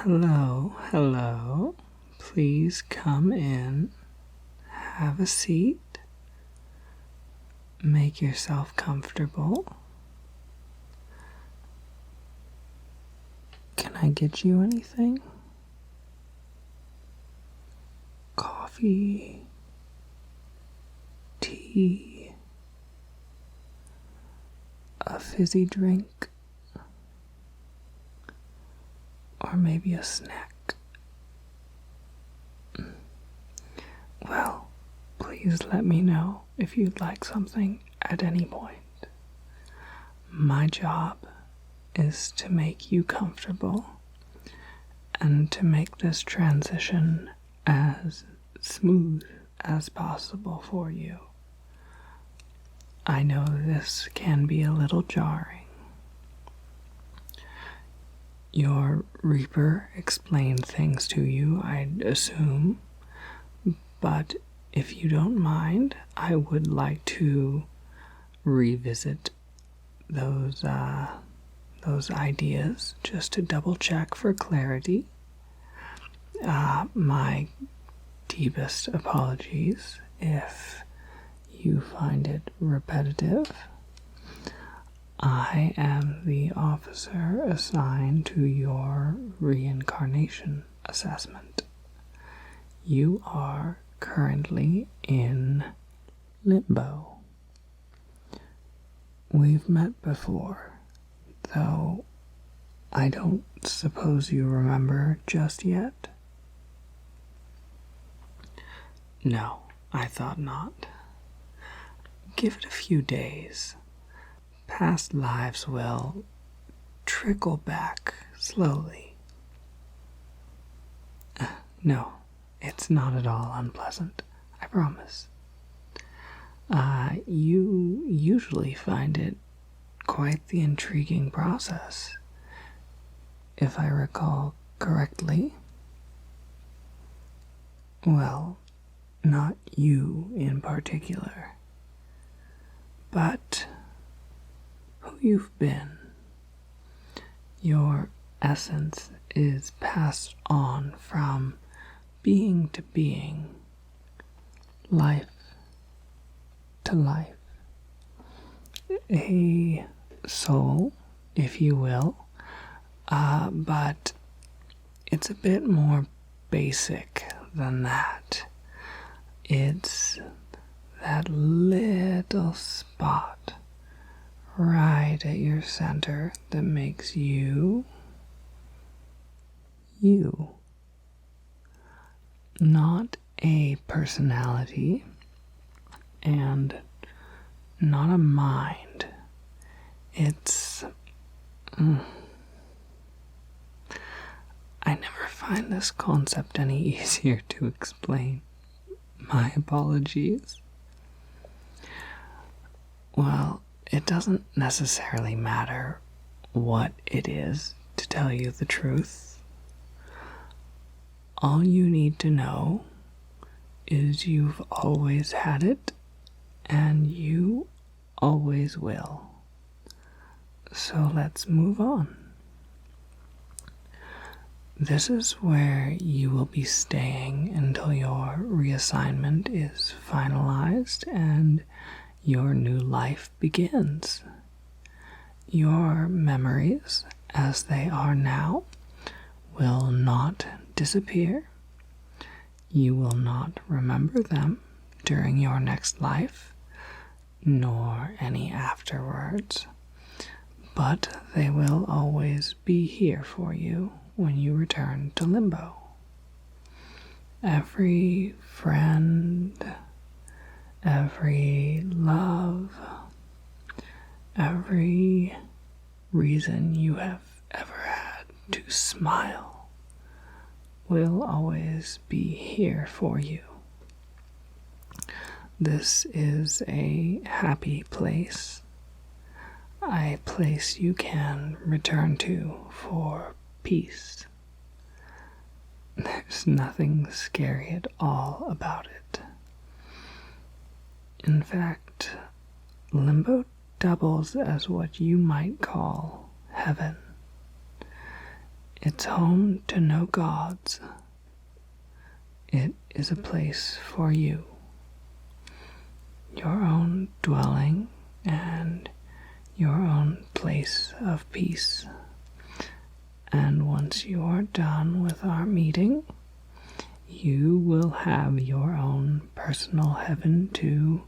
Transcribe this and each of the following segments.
Hello, hello. Please come in, have a seat, make yourself comfortable. Can I get you anything? Coffee, tea, a fizzy drink, or maybe a snack? Well, please let me know if you'd like something at any point. My job is to make you comfortable and to make this transition as smooth as possible for you. I know this can be a little jarring. Your Reaper explained things to you, I'd assume, but if you don't mind, I would like to revisit those ideas just to double check for clarity. My deepest apologies if you find it repetitive. I am the officer assigned to your reincarnation assessment. You are currently in limbo. We've met before, though I don't suppose you remember just yet? No, I thought not. Give it a few days. Past lives will trickle back slowly. No, it's not at all unpleasant, I promise. You usually find it quite the intriguing process, if I recall correctly. Well, not you in particular, but who you've been. Your essence is passed on from being to being, life to life. A soul, if you will, but it's a bit more basic than that. It's that little spot right at your center that makes you, you. Not a personality and not a mind. It's... I never find this concept any easier to explain. My apologies. Well, it doesn't necessarily matter what it is, to tell you the truth. All you need to know is you've always had it, and you always will. So let's move on. This is where you will be staying until your reassignment is finalized and your new life begins. Your memories, as they are now, will not disappear. You will not remember them during your next life, nor any afterwards, but they will always be here for you when you return to limbo. Every friend, every love, every reason you have ever had to smile will always be here for you. This is a happy place, a place you can return to for peace. There's nothing scary at all about it. In fact, limbo doubles as what you might call heaven. It's home to no gods. It is a place for you, your own dwelling and your own place of peace. And once you are done with our meeting, you will have your own personal heaven to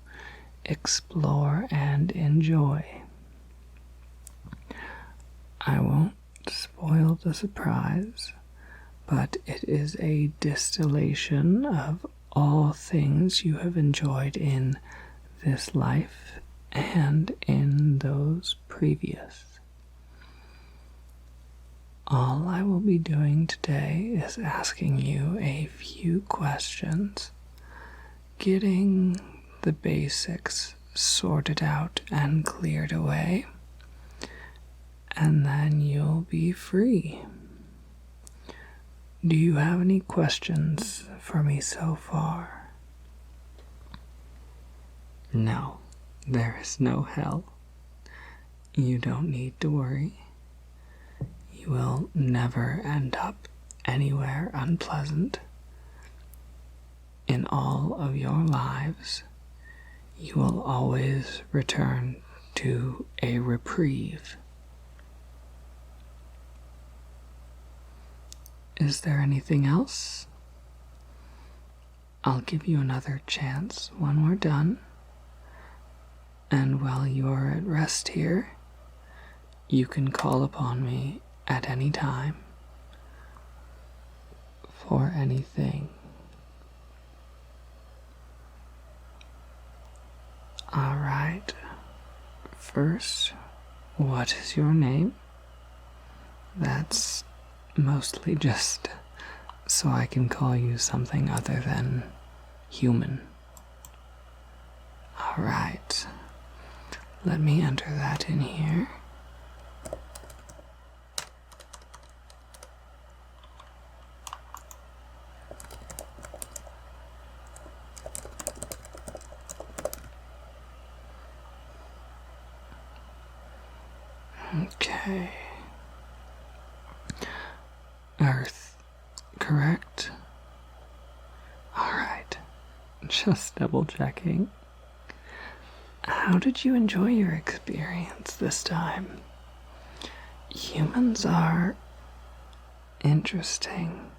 explore and enjoy. I won't spoil the surprise, but it is a distillation of all things you have enjoyed in this life and in those previous. All I will be doing today is asking you a few questions, getting the basics sorted out and cleared away, and then you'll be free. Do you have any questions for me so far? No, there is no hell. You don't need to worry. You will never end up anywhere unpleasant. In all of your lives, you will always return to a reprieve. Is there anything else? I'll give you another chance when we're done. And while you're at rest here, you can call upon me at any time for anything. All right. First, what is your name? That's mostly just so I can call you something other than human. All right. Let me enter that in here. Okay. Earth, correct? Alright. Just double checking. How did you enjoy your experience this time? Humans are interesting.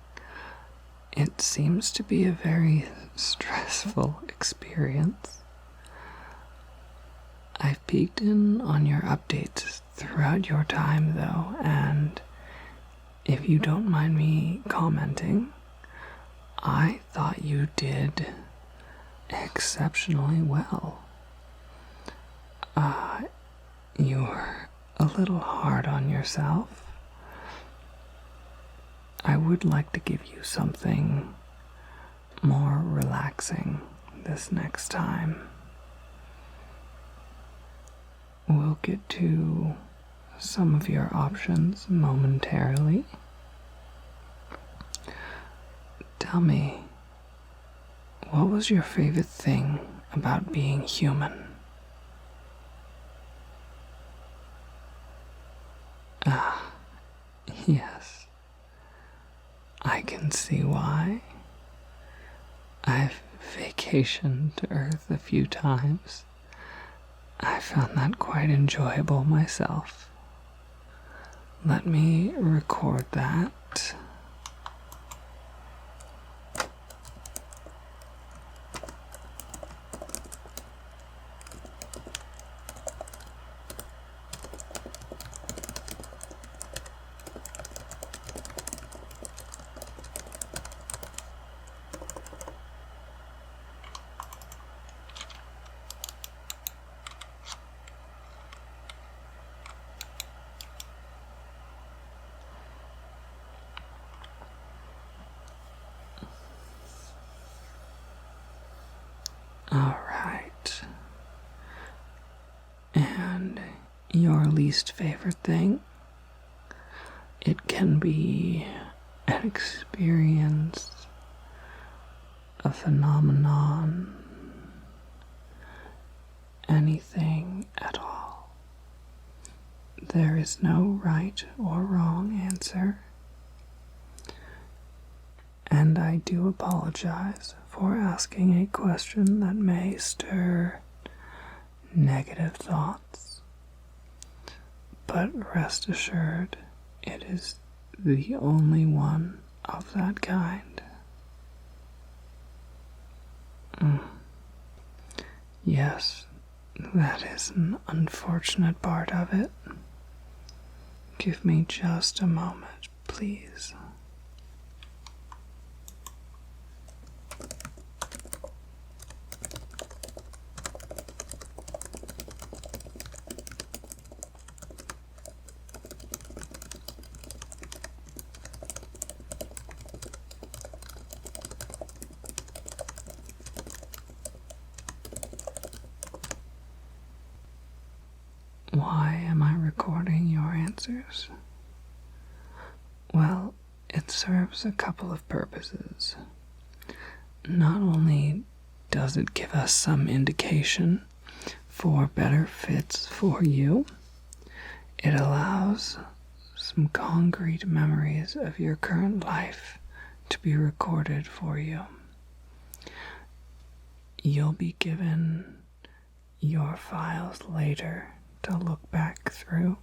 It seems to be a very stressful experience. I've peeked in on your updates throughout your time, though, and if you don't mind me commenting, I thought you did exceptionally well. You're a little hard on yourself. I would like to give you something more relaxing this next time. We'll get to some of your options momentarily. Tell me, what was your favorite thing about being human? Yes. I can see why. I've vacationed to Earth a few times. I found that quite enjoyable myself. Let me record that. Alright. And your least favorite thing? It can be an experience, a phenomenon, anything at all. There is no right or wrong answer. and I do apologize for asking a question that may stir negative thoughts, but rest assured, it is the only one of that kind. Yes, that is an unfortunate part of it. Give me just a moment, please. Why am I recording your answers? Well, it serves a couple of purposes. Not only does it give us some indication for better fits for you, it allows some concrete memories of your current life to be recorded for you. You'll be given your files later to look back through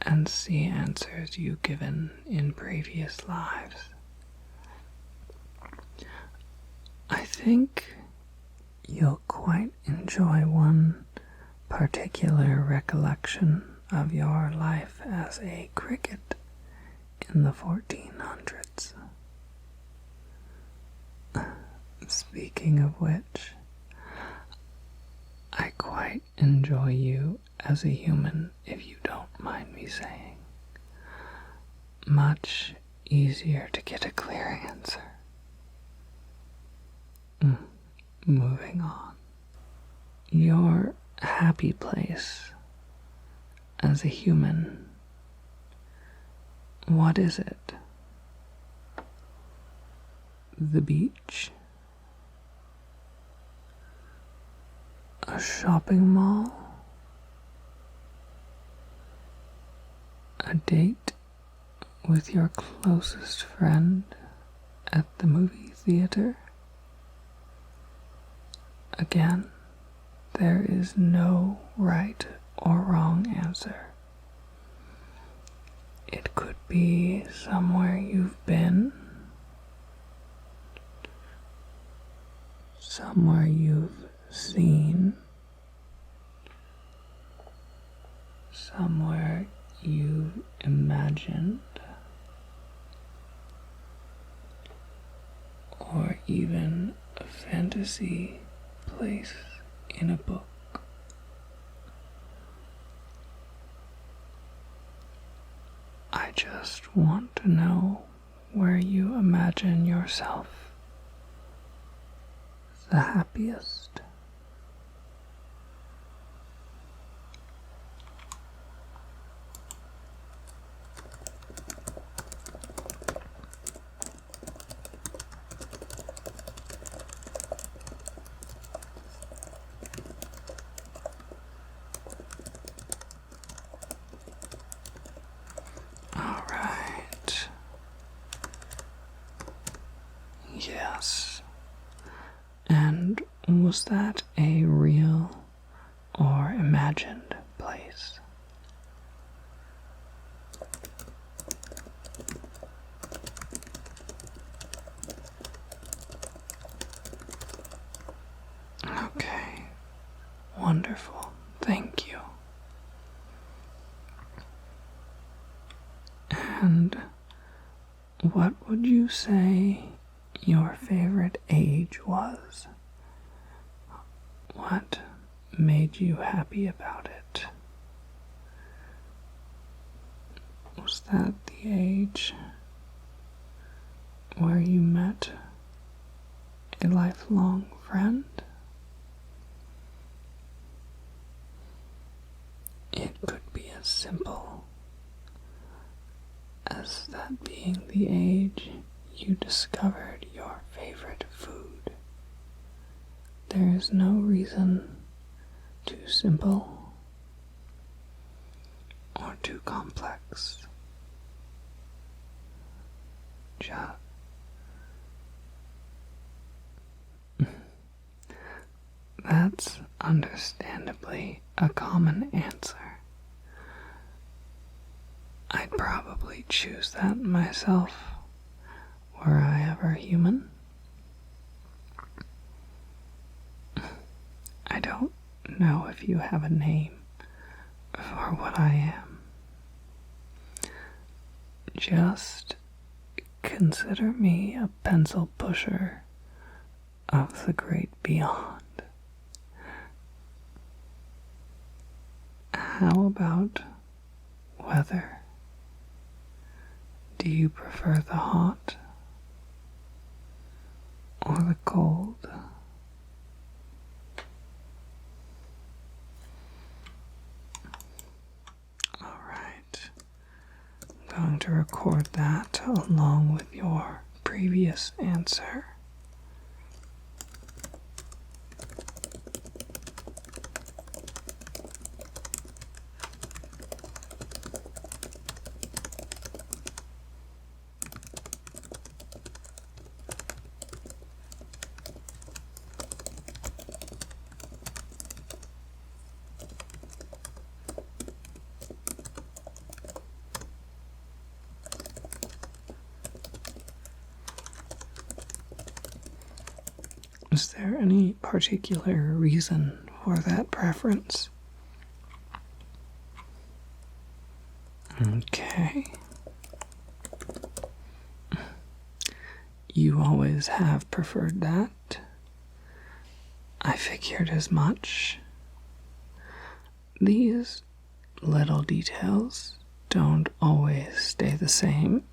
and see answers you've given in previous lives. I think you'll quite enjoy one particular recollection of your life as a cricket in the 1400s. Speaking of which, I quite enjoy you as a human, if you don't mind me saying. Much easier to get a clear answer. Moving on. Your happy place as a human, what is it? The beach? A shopping mall? A date with your closest friend at the movie theater? Again, there is no right or wrong answer. It could be somewhere you've been, somewhere you've seen, somewhere you've imagined, or even a fantasy place in a book. I just want to know where you imagine yourself the happiest. All right. Yes. And was that a real or imagined place? Okay. Wonderful. Thank you. And what would you say your favorite age was? What made you happy about it? Was that the age where you met a lifelong friend? It could be as simple as that being the age you discovered your favorite food. There is no reason too simple or too complex. That's understandably a common answer. I'd probably choose that myself, were I ever human. I don't know if you have a name for what I am. Just consider me a pencil pusher of the great beyond. How about weather? Do you prefer the hot or the cold? Alright, I'm going to record that along with your previous answer. Is there any particular reason for that preference? Okay. You always have preferred that. I figured as much. These little details don't always stay the same,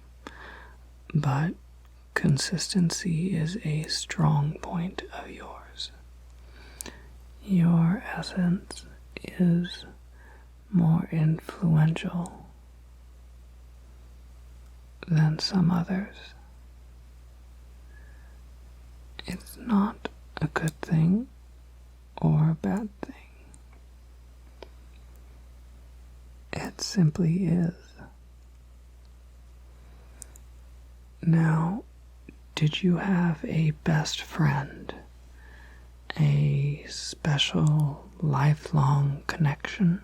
but consistency is a strong point of yours. Your essence is more influential than some others. It's not a good thing or a bad thing. It simply is. Now, did you have a best friend? A special lifelong connection?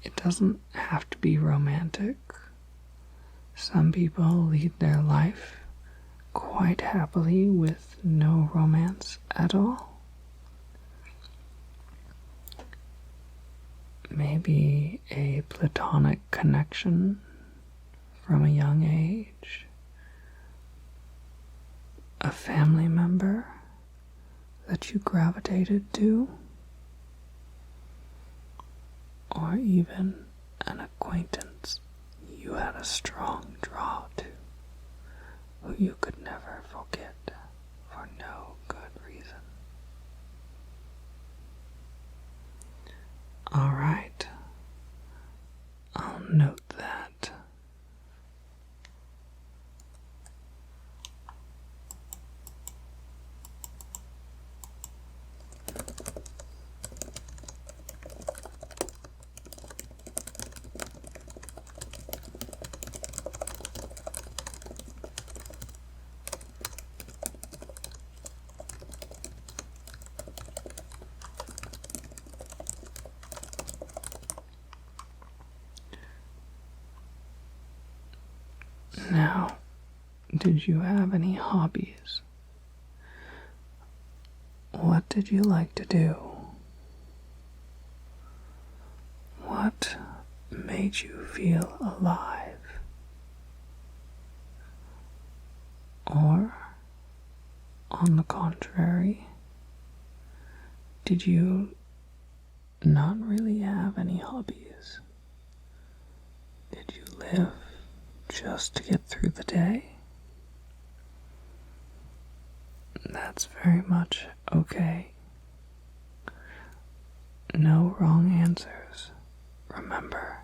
It doesn't have to be romantic. Some people lead their life quite happily with no romance at all. Maybe a platonic connection from a young age. A family member that you gravitated to. Or even an acquaintance you had a strong draw to, who you could never forget for no good reason. Alright, I'll note that. Now, did you have any hobbies? What did you like to do? What made you feel alive? Or, on the contrary, did you not really have any hobbies? Did you live just to get through the day? That's very much okay. No wrong answers, remember.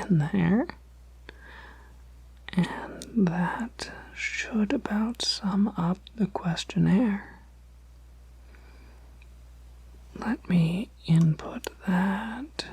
in there. And that should about sum up the questionnaire. Let me input that.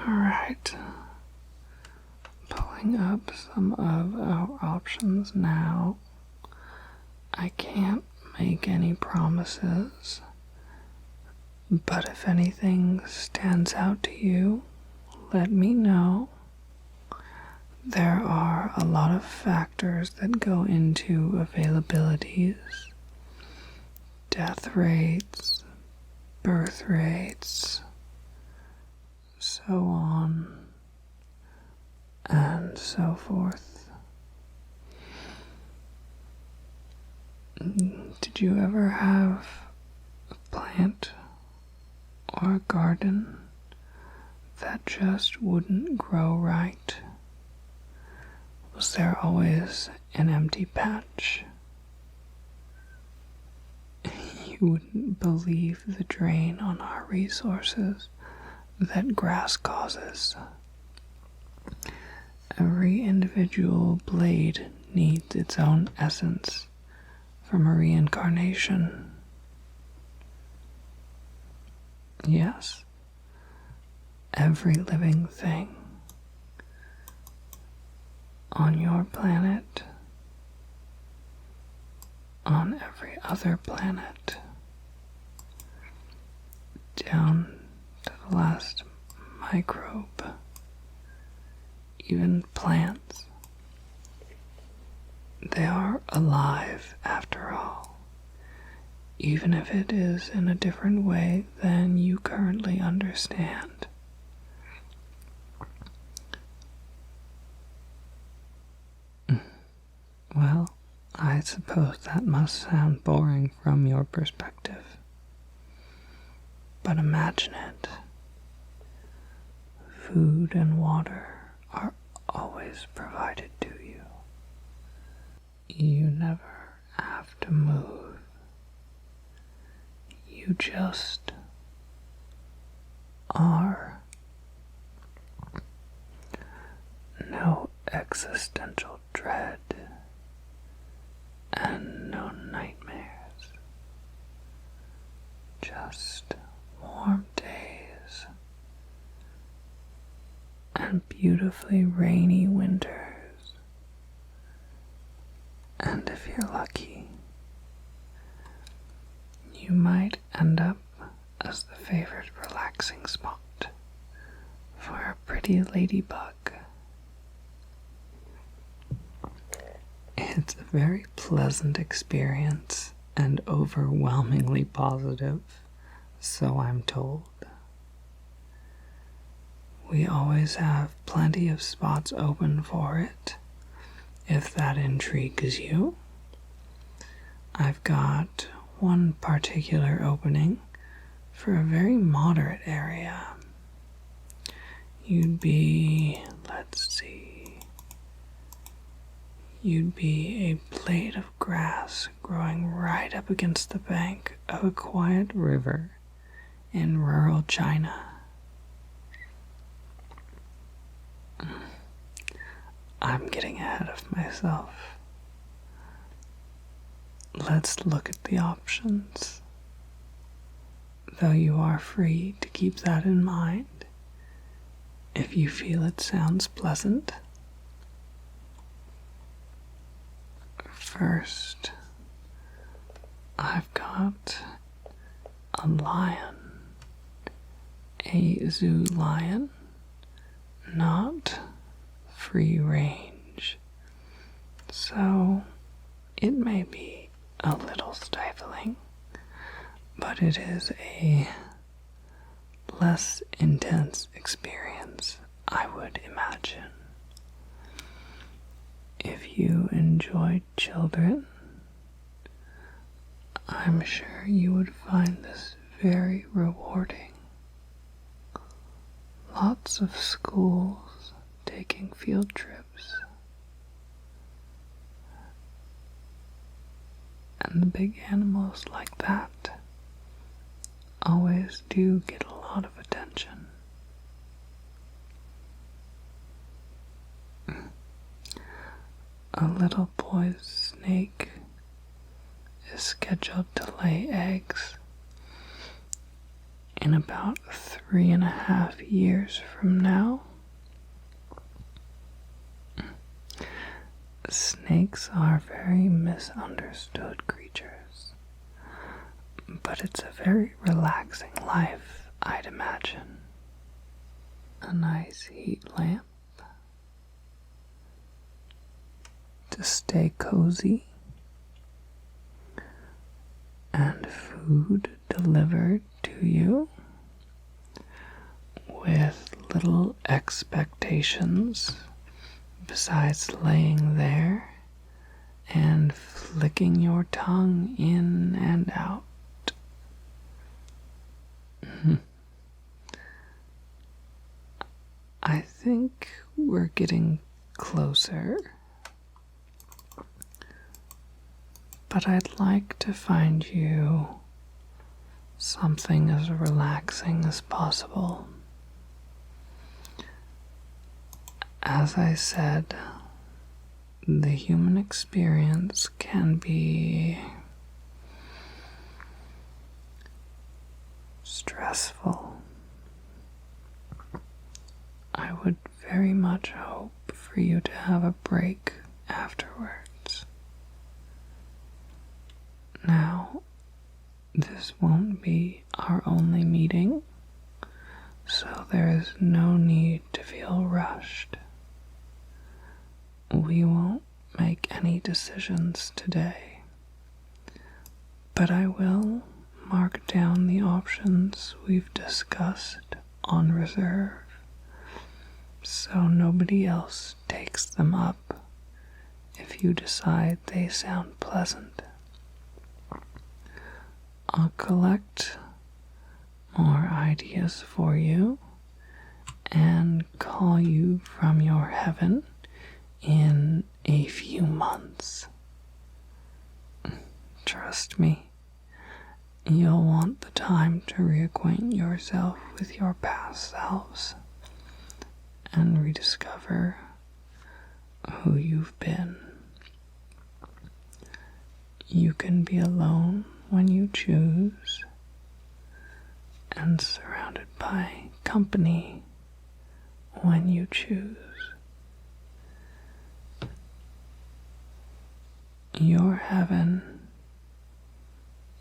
Alright, pulling up some of our options now. I can't make any promises, but if anything stands out to you, let me know. There are a lot of factors that go into availabilities: death rates, birth rates, so on and so forth. Did you ever have a plant or a garden that just wouldn't grow right? Was there always an empty patch? You wouldn't believe the drain on our resources that grass causes. Every individual blade needs its own essence from a reincarnation. Yes, every living thing on your planet, on every other planet, down to the last microbe, even plants. They are alive after all, even if it is in a different way than you currently understand. Well, I suppose that must sound boring from your perspective. But imagine it. Food and water are always provided to you. You never have to move. You just are. No existential dread and no nightmares. Just warm days and beautifully rainy winters. And if you're lucky, you might end up as the favorite relaxing spot for a pretty ladybug. It's a very pleasant experience and overwhelmingly positive, so I'm told. We always have plenty of spots open for it, if that intrigues you. I've got one particular opening for a very moderate area. You'd be a blade of grass growing right up against the bank of a quiet river in rural China. I'm getting ahead of myself. Let's look at the options. Though you are free to keep that in mind if you feel it sounds pleasant. First, I've got a lion, a zoo lion, not free range, so it may be a little stifling, but it is a less intense experience, I would imagine. If you enjoy children, I'm sure you would find this very rewarding. Lots of schools taking field trips. And the big animals like that always do get a lot of attention. A little boy's snake is scheduled to lay eggs in about 3.5 years from now. Snakes are very misunderstood creatures, but it's a very relaxing life, I'd imagine. A nice heat lamp to stay cozy, and food delivered to you with little expectations besides laying there and flicking your tongue in and out. I think we're getting closer, but I'd like to find you something as relaxing as possible. As I said, the human experience can be stressful. I would very much hope for you to have a break afterwards. Now, this won't be our only meeting, so there is no need to feel rushed. We won't make any decisions today, but I will mark down the options we've discussed on reserve so nobody else takes them up if you decide they sound pleasant. I'll collect more ideas for you and call you from your heaven in a few months. Trust me, you'll want the time to reacquaint yourself with your past selves and rediscover who you've been. You can be alone when you choose, and surrounded by company when you choose. Your heaven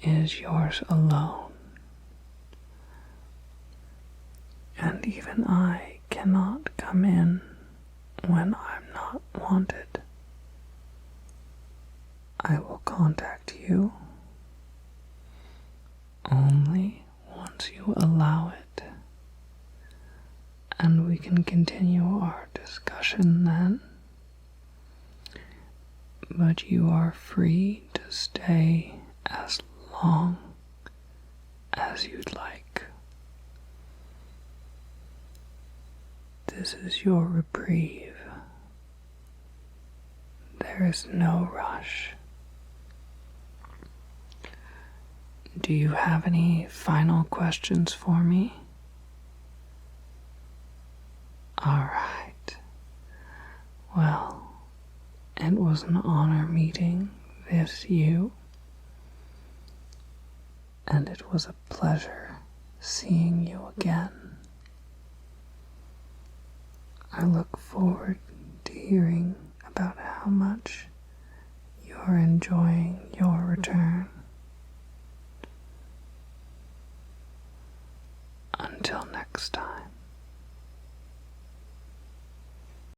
is yours alone, and even I cannot come in when I'm not wanted. I will contact you only once you allow it, and we can continue our discussion then. But you are free to stay as long as you'd like. This is your reprieve. There is no rush. Do you have any final questions for me? All right. Well, it was an honor meeting with you, and it was a pleasure seeing you again. I look forward to hearing about how much you're enjoying your return. Until next time.